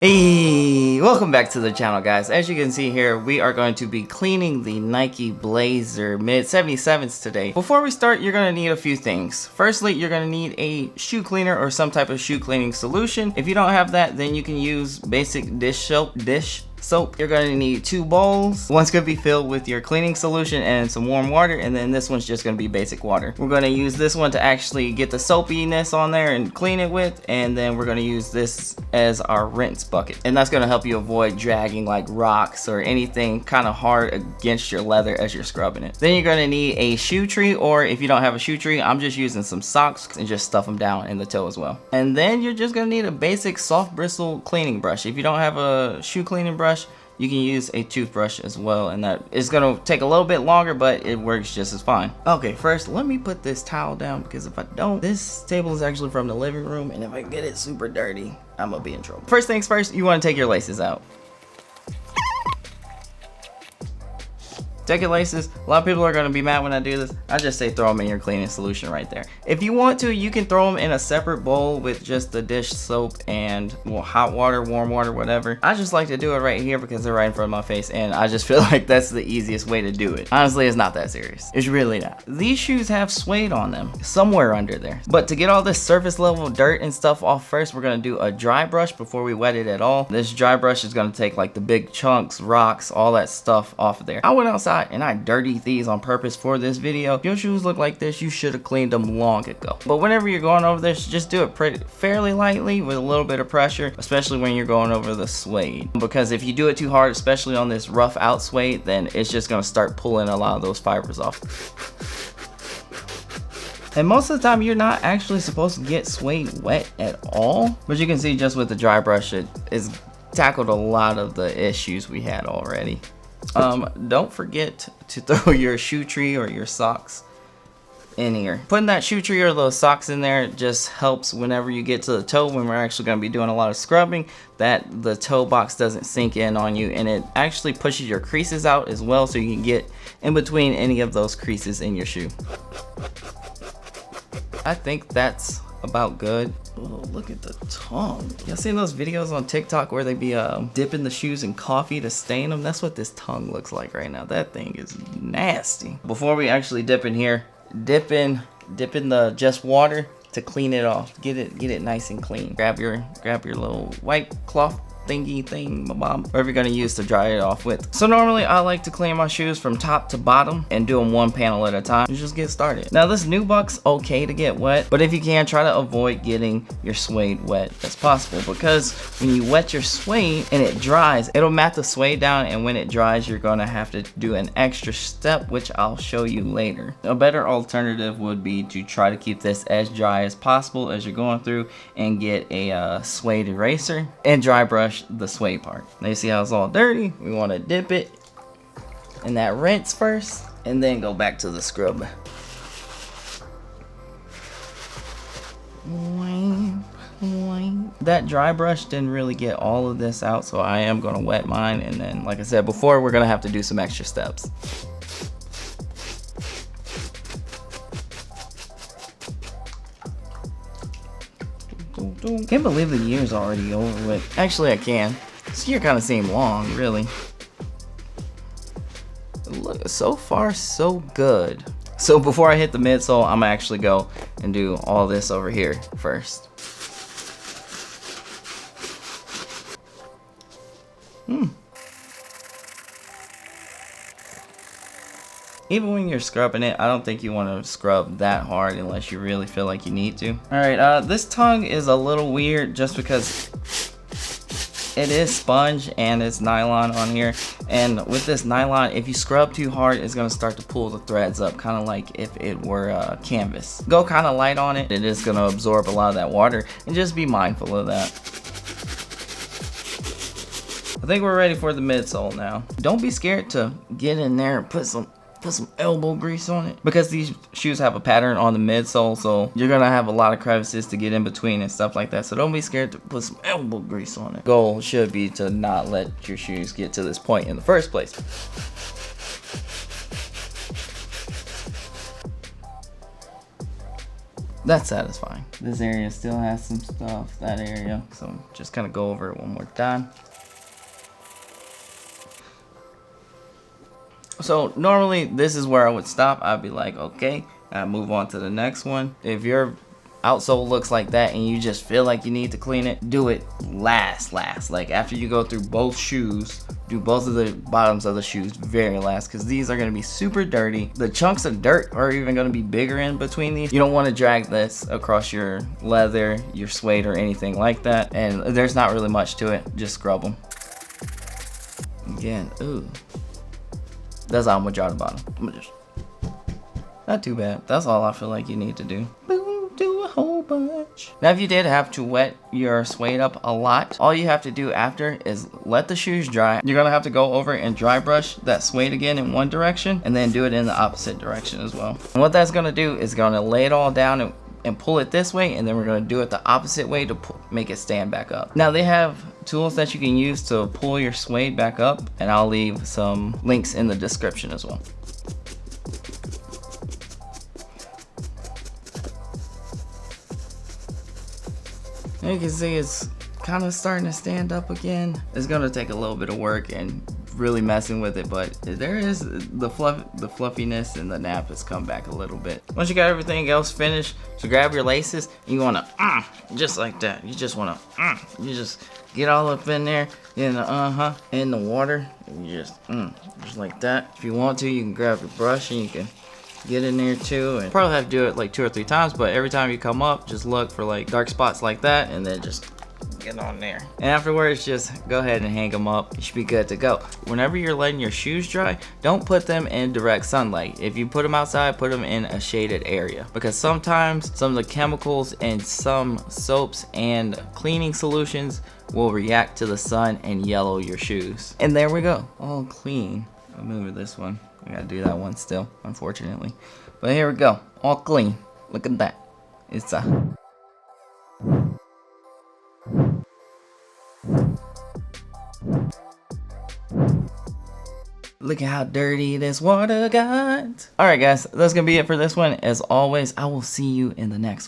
Hey, welcome back to the channel, guys. As you can see here, we are going to be cleaning the Nike Blazer Mid 77s today. Before we start, you're going to need a few things. Firstly, you're going to need a shoe cleaner or some type of shoe cleaning solution. If you don't have that, then you can use basic dish soap. You're going to need 2 bowls. One's going to be filled with your cleaning solution and some warm water, and then this one's just going to be basic water. We're going to use this one to actually get the soapiness on there and clean it with, and then we're going to use this as our rinse bucket, and that's going to help you avoid dragging like rocks or anything kind of hard against your leather as you're scrubbing it. Then you're going to need a shoe tree, or if you don't have a shoe tree, I'm just using some socks and just stuff them down in the toe as well. And then you're just going to need a basic soft bristle cleaning brush. If you don't have a shoe cleaning brush, you can use a toothbrush as well, and that is going to take a little bit longer, but it works just as fine. Okay, first let me put this towel down, because if I don't, this table is actually from the living room, and if I get it super dirty, I'm gonna be in trouble. First things first, you want to take your laces out. Take your laces. A lot of people are going to be mad when I do this. I just say throw them in your cleaning solution right there. If you want to, you can throw them in a separate bowl with just the dish soap and hot water, warm water, whatever. I just like to do it right here because they're right in front of my face, and I just feel like that's the easiest way to do it. Honestly, it's not that serious. It's really not. These shoes have suede on them somewhere under there. But to get all this surface level dirt and stuff off first, we're going to do a dry brush before we wet it at all. This dry brush is going to take like the big chunks, rocks, all that stuff off of there. I went outside and I dirtied these on purpose for this video. If your shoes look like this, you should have cleaned them long ago. But whenever you're going over this, just do it fairly lightly with a little bit of pressure, especially when you're going over the suede. Because if you do it too hard, especially on this rough out suede, then it's just going to start pulling a lot of those fibers off. And most of the time, you're not actually supposed to get suede wet at all. But you can see just with the dry brush, it has tackled a lot of the issues we had already. Don't forget to throw your shoe tree or your socks in here. Putting that shoe tree or those socks in there just helps whenever you get to the toe, when we're actually going to be doing a lot of scrubbing, that the toe box doesn't sink in on you, and it actually pushes your creases out as well, so you can get in between any of those creases in your shoe. I think that's about good. Oh, look at the tongue. Y'all seen those videos on TikTok where they be dipping the shoes in coffee to stain them? That's what this tongue looks like right now. That thing is nasty. Before we actually dip in here, dip in the just water to clean it off. Get it nice and clean. Grab your little white cloth thingy thing, whatever you're gonna use to dry it off with. So normally I like to clean my shoes from top to bottom and do them one panel at a time and just get started. Now this nubuck's okay to get wet, but if you can, try to avoid getting your suede wet as possible, because when you wet your suede and it dries, it'll mat the suede down, and when it dries, you're gonna have to do an extra step, which I'll show you later. A better alternative would be to try to keep this as dry as possible as you're going through, and get a suede eraser and dry brush the suede part. Now you see how it's all dirty? We want to dip it in that rinse first, and then go back to the scrub. That dry brush didn't really get all of this out, so I am going to wet mine, and then like I said before, we're going to have to do some extra steps. Can't believe the year's already over with. Actually, I can. This year kind of seemed long, really. Look, so far, so good. So before I hit the midsole, I'm gonna actually go and do all this over here first. Even when you're scrubbing it, I don't think you want to scrub that hard unless you really feel like you need to. Alright, this tongue is a little weird just because it is sponge and it's nylon on here. And with this nylon, if you scrub too hard, it's going to start to pull the threads up, kind of like if it were canvas. Go kind of light on it. It is going to absorb a lot of that water, and just be mindful of that. I think we're ready for the midsole now. Don't be scared to get in there and put some elbow grease on it, because these shoes have a pattern on the midsole, so you're gonna have a lot of crevices to get in between and stuff like that. So don't be scared to put some elbow grease on it. Goal should be to not let your shoes get to this point in the first place. That's satisfying. This area still has some stuff, that area. So just kind of go over it one more time. So normally this is where I would stop. I'd be like, okay, I move on to the next one. If your outsole looks like that and you just feel like you need to clean it, do it last. Like after you go through both shoes, do both of the bottoms of the shoes very last, because these are going to be super dirty. The chunks of dirt are even going to be bigger in between these. You don't want to drag this across your leather, your suede, or anything like that. And there's not really much to it. Just scrub them. Again, ooh. That's how I'm gonna draw the bottom. Not too bad. That's all I feel like you need to do. Boom, do a whole bunch. Now, if you did have to wet your suede up a lot, all you have to do after is let the shoes dry. You're gonna have to go over and dry brush that suede again in one direction, and then do it in the opposite direction as well. And what that's gonna do is gonna lay it all down and pull it this way, and then we're going to do it the opposite way to make it stand back up. Now they have tools that you can use to pull your suede back up, and I'll leave some links in the description as well. You can see it's kind of starting to stand up again. It's going to take a little bit of work and really messing with it, but there is the fluffiness, and the nap has come back a little bit. Once you got everything else finished, so grab your laces and you want to just like that. You just want to you just get all up in there in the in the water, and you just like that. If you want to, you can grab your brush and you can get in there too, and probably have to do it like 2 or 3 times, but every time you come up, just look for like dark spots like that, and then just get on there. And afterwards, just go ahead and hang them up. You should be good to go. Whenever you're letting your shoes dry, don't put them in direct sunlight. If you put them outside, put them in a shaded area, because sometimes some of the chemicals in some soaps and cleaning solutions will react to the sun and yellow your shoes. And there we go, all clean. I'll move this one. I gotta do that one still, unfortunately. But here we go, all clean. Look at that. It's look at how dirty this water got. Alright guys, that's gonna be it for this one. As always, I will see you in the next one.